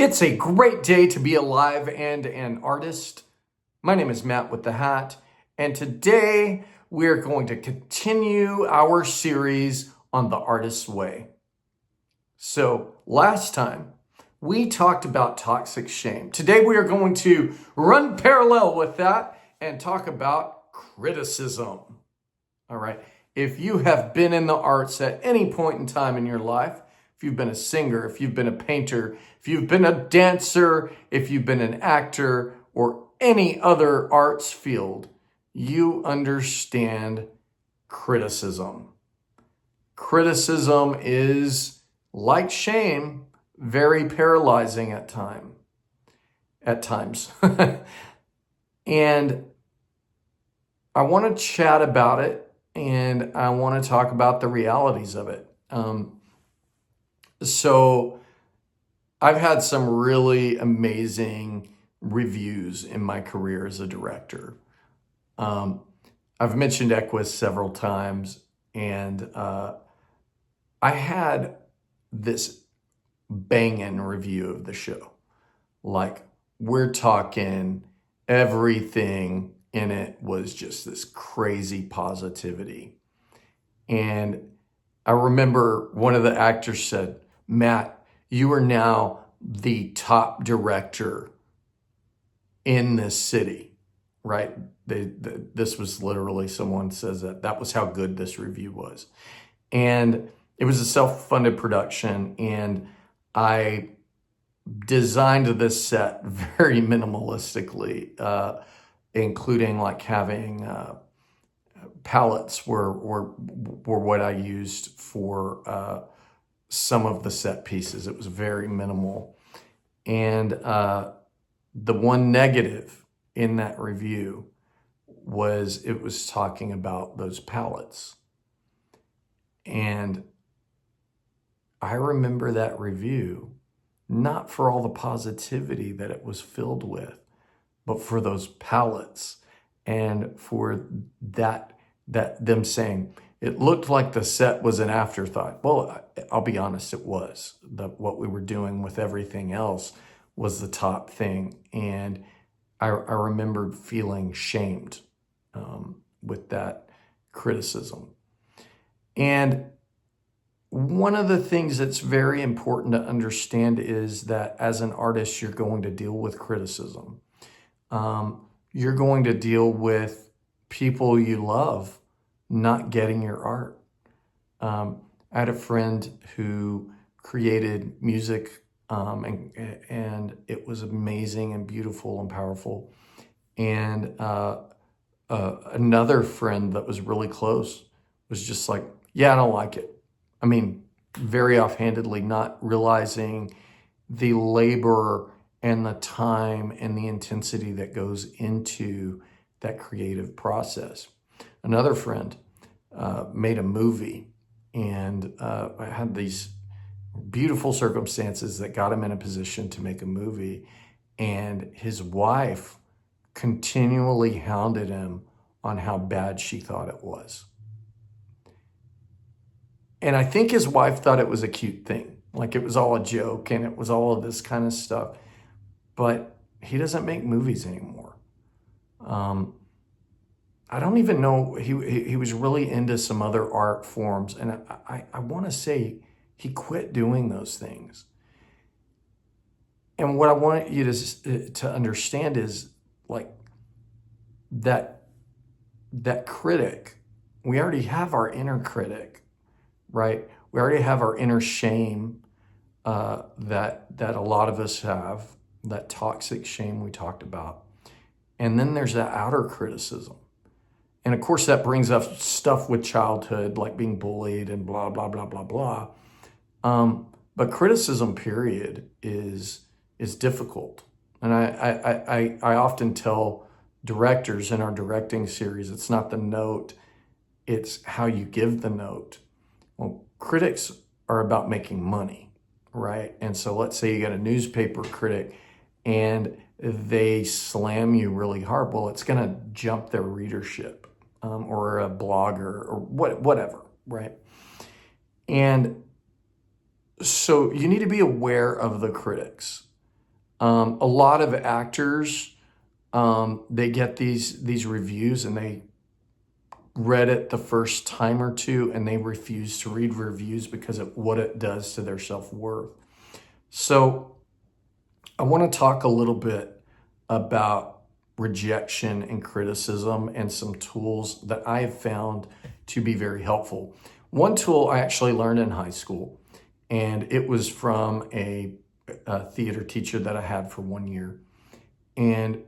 It's a great day to be alive and an artist. My name is Matt with the Hat, and today we're going to continue our series on the artist's way. So last time we talked about toxic shame. Today we are going to run parallel with that and talk about criticism. All right. If you have been in the arts at any point in time in your life, if you've been a singer, if you've been a painter, if you've been a dancer, if you've been an actor, or any other arts field, you understand criticism. Criticism is, like shame, very paralyzing at times. And I want to chat about it, and I want to talk about the realities of it. So I've had some really amazing reviews in my career as a director. I've mentioned Equus several times, and I had this banging review of the show. Like, we're talking everything in it was just this crazy positivity. And I remember one of the actors said, "Matt, you are now the top director in this city," right? This was literally, someone says that was how good this review was. And it was a self-funded production, and I designed this set very minimalistically, including like having palettes were what I used for some of the set pieces. It was very minimal. And the one negative in that review was it was talking about those palettes. And I remember that review, not for all the positivity that it was filled with, but for those palettes, and for that them saying it looked like the set was an afterthought. Well, I'll be honest, it was. What we were doing with everything else was the top thing. And I remembered feeling shamed with that criticism. And one of the things that's very important to understand is that as an artist, you're going to deal with criticism. You're going to deal with people you love not getting your art. I had a friend who created music, and it was amazing and beautiful and powerful. And another friend that was really close was just like, "Yeah, I don't like it." I mean, very offhandedly, not realizing the labor and the time and the intensity that goes into that creative process. Another friend made a movie, and had these beautiful circumstances that got him in a position to make a movie. And his wife continually hounded him on how bad she thought it was. And I think his wife thought it was a cute thing, like it was all a joke and it was all of this kind of stuff. But he doesn't make movies anymore. I don't even know, he was really into some other art forms, and I want to say he quit doing those things. And what I want you to understand is, like, that critic, we already have our inner critic, right? We already have our inner shame that a lot of us have, that toxic shame we talked about. And then there's that outer criticism. And of course, that brings up stuff with childhood, like being bullied and blah, blah, blah, blah, blah. But criticism, period, is difficult. And I often tell directors in our directing series, it's not the note, it's how you give the note. Well, critics are about making money, right? And so let's say you got a newspaper critic and they slam you really hard. Well, it's going to jump their readership, or a blogger, or whatever, right? And so you need to be aware of the critics. A lot of actors, they get these reviews and they read it the first time or two and they refuse to read reviews because of what it does to their self-worth. So I want to talk a little bit about rejection and criticism and some tools that I have found to be very helpful. One tool I actually learned in high school, and it was from a theater teacher that I had for 1 year. And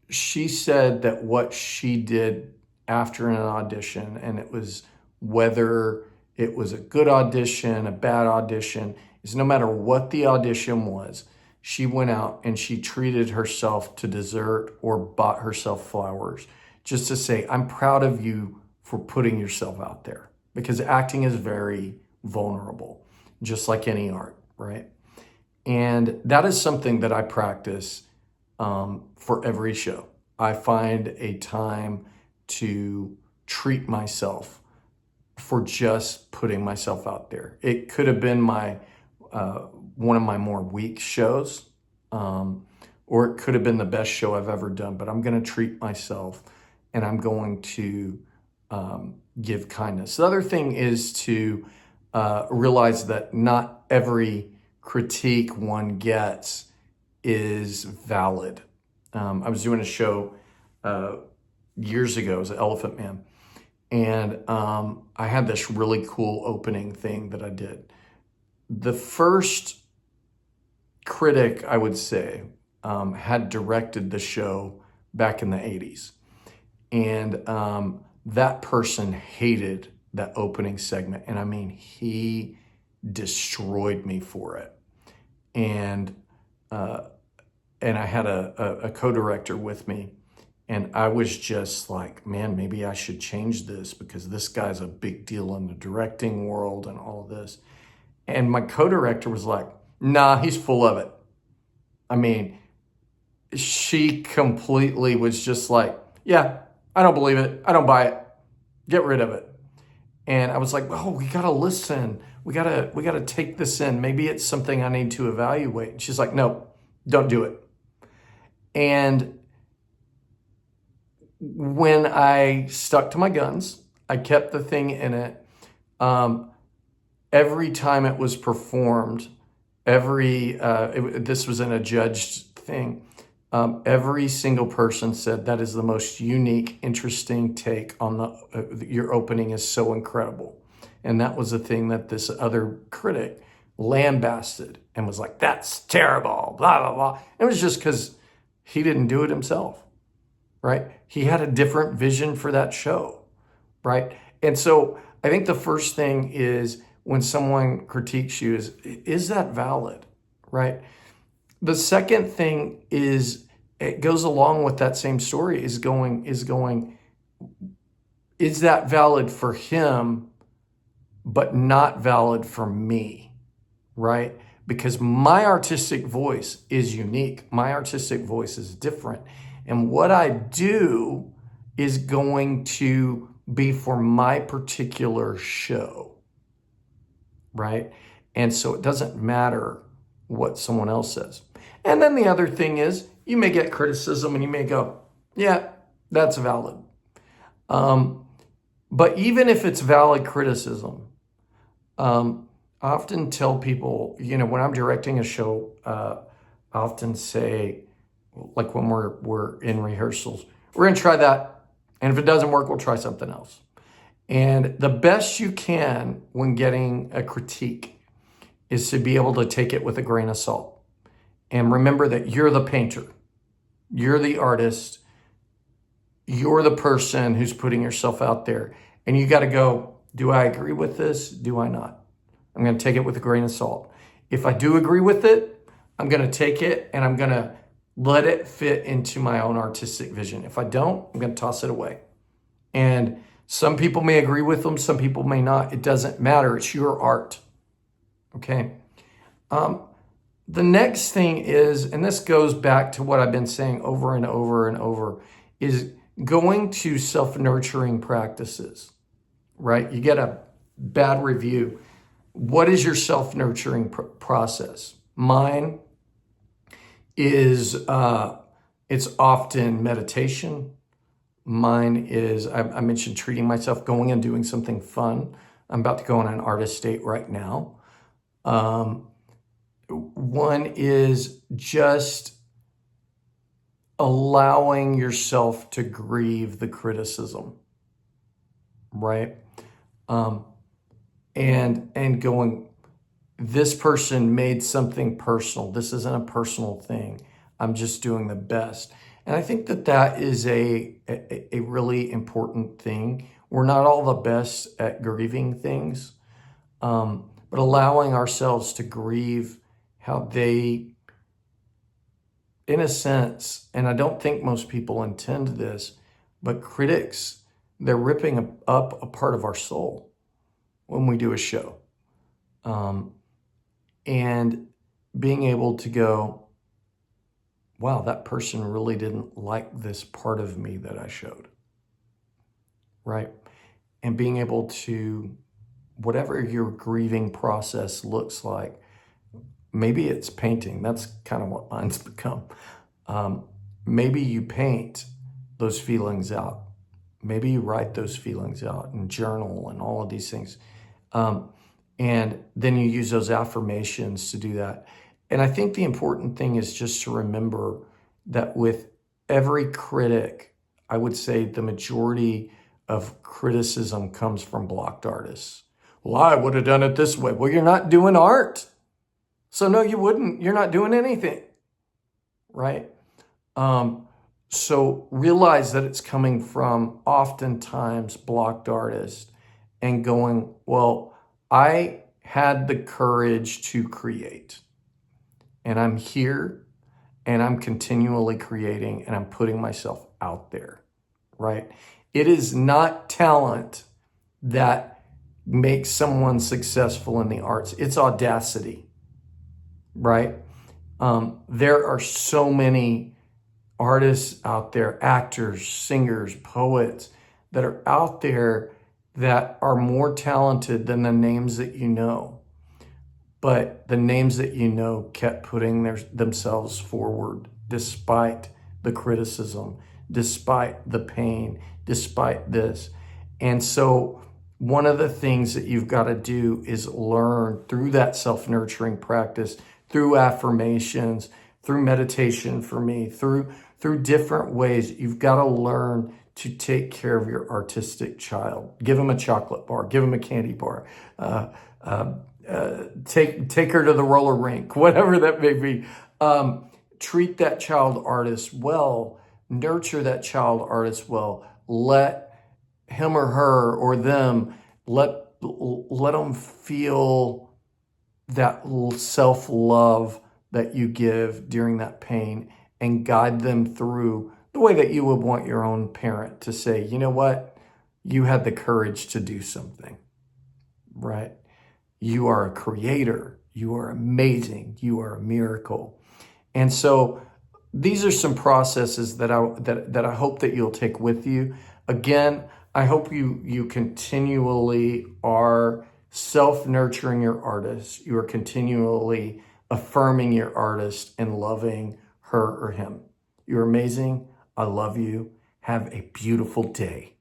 she said that what she did after an audition, and it was whether it was a good audition, a bad audition, is no matter what the audition was, she went out and she treated herself to dessert or bought herself flowers just to say, I'm proud of you for putting yourself out there, because acting is very vulnerable, just like any art, right? And that is something that I practice for every show. I find a time to treat myself for just putting myself out there. It could have been my one of my more weak shows, or it could have been the best show I've ever done, but I'm going to treat myself and I'm going to give kindness. The other thing is to realize that not every critique one gets is valid. I was doing a show years ago, it was Elephant Man, and I had this really cool opening thing that I did. The first critic, I would say, had directed the show back in the 80s. And that person hated that opening segment. And I mean, he destroyed me for it. And I had a co-director with me. And I was just like, man, maybe I should change this because this guy's a big deal in the directing world and all of this. And my co-director was like, nah, he's full of it. I mean, she completely was just like, yeah, I don't believe it. I don't buy it. Get rid of it. And I was like, oh, we got to listen. We got to take this in. Maybe it's something I need to evaluate. And she's like, no, don't do it. And when I stuck to my guns, I kept the thing in it. Every time it was performed, this was in a judged thing, every single person said, that is the most unique, interesting take on your opening is so incredible. And that was the thing that this other critic lambasted and was like, that's terrible, blah, blah, blah. It was just because he didn't do it himself, right? He had a different vision for that show, right? And so I think the first thing is, when someone critiques you, is that valid, right? The second thing is, it goes along with that same story, is that valid for him, but not valid for me, right? Because my artistic voice is unique. My artistic voice is different. And what I do is going to be for my particular show. Right? And so it doesn't matter what someone else says. And then the other thing is, you may get criticism and you may go, yeah, that's valid. But even if it's valid criticism, I often tell people, when I'm directing a show, I often say, like when we're in rehearsals, we're going to try that. And if it doesn't work, we'll try something else. And the best you can when getting a critique is to be able to take it with a grain of salt. And remember that you're the painter, you're the artist, you're the person who's putting yourself out there. And you got to go, do I agree with this? Do I not? I'm going to take it with a grain of salt. If I do agree with it, I'm going to take it and I'm going to let it fit into my own artistic vision. If I don't, I'm going to toss it away. And some people may agree with them, some people may not. It doesn't matter. It's your art. Okay. The next thing is, and this goes back to what I've been saying over and over and over, is going to self-nurturing practices, right? You get a bad review. What is your self-nurturing process? Mine is it's often meditation. Mine is, I mentioned treating myself, going and doing something fun. I'm about to go on an artist date right now. One is just allowing yourself to grieve the criticism, right? And going, this person made something personal. This isn't a personal thing. I'm just doing the best. And I think that that is a really important thing. We're not all the best at grieving things, but allowing ourselves to grieve how they, in a sense, and I don't think most people intend this, but critics, they're ripping up a part of our soul when we do a show. And being able to go, wow, that person really didn't like this part of me that I showed, right? And being able to, whatever your grieving process looks like, maybe it's painting. That's kind of what mine's become. Maybe you paint those feelings out. Maybe you write those feelings out and journal and all of these things. And then you use those affirmations to do that. And I think the important thing is just to remember that with every critic, I would say the majority of criticism comes from blocked artists. Well, I would have done it this way. Well, you're not doing art. So no, you wouldn't. You're not doing anything, right? So realize that it's coming from oftentimes blocked artists and going, well, I had the courage to create, and I'm here and I'm continually creating and I'm putting myself out there, right? It is not talent that makes someone successful in the arts. It's audacity, right? There are so many artists out there, actors, singers, poets that are out there that are more talented than the names that you know. But the names that you know kept putting themselves forward despite the criticism, despite the pain, despite this. And so one of the things that you've got to do is learn through that self-nurturing practice, through affirmations, through meditation for me, through different ways. You've got to learn to take care of your artistic child. Give them a chocolate bar, give them a candy bar, take her to the roller rink, whatever that may be. Treat that child artist well, nurture that child artist well. Let him or her or them, let them feel that self-love that you give during that pain, and guide them through the way that you would want your own parent to say, you know what? You had the courage to do something, right? You are a creator. You are amazing. You are a miracle. And so these are some processes that I hope that you'll take with you. Again, I hope you continually are self-nurturing your artist. You are continually affirming your artist and loving her or him. You're amazing. I love you. Have a beautiful day.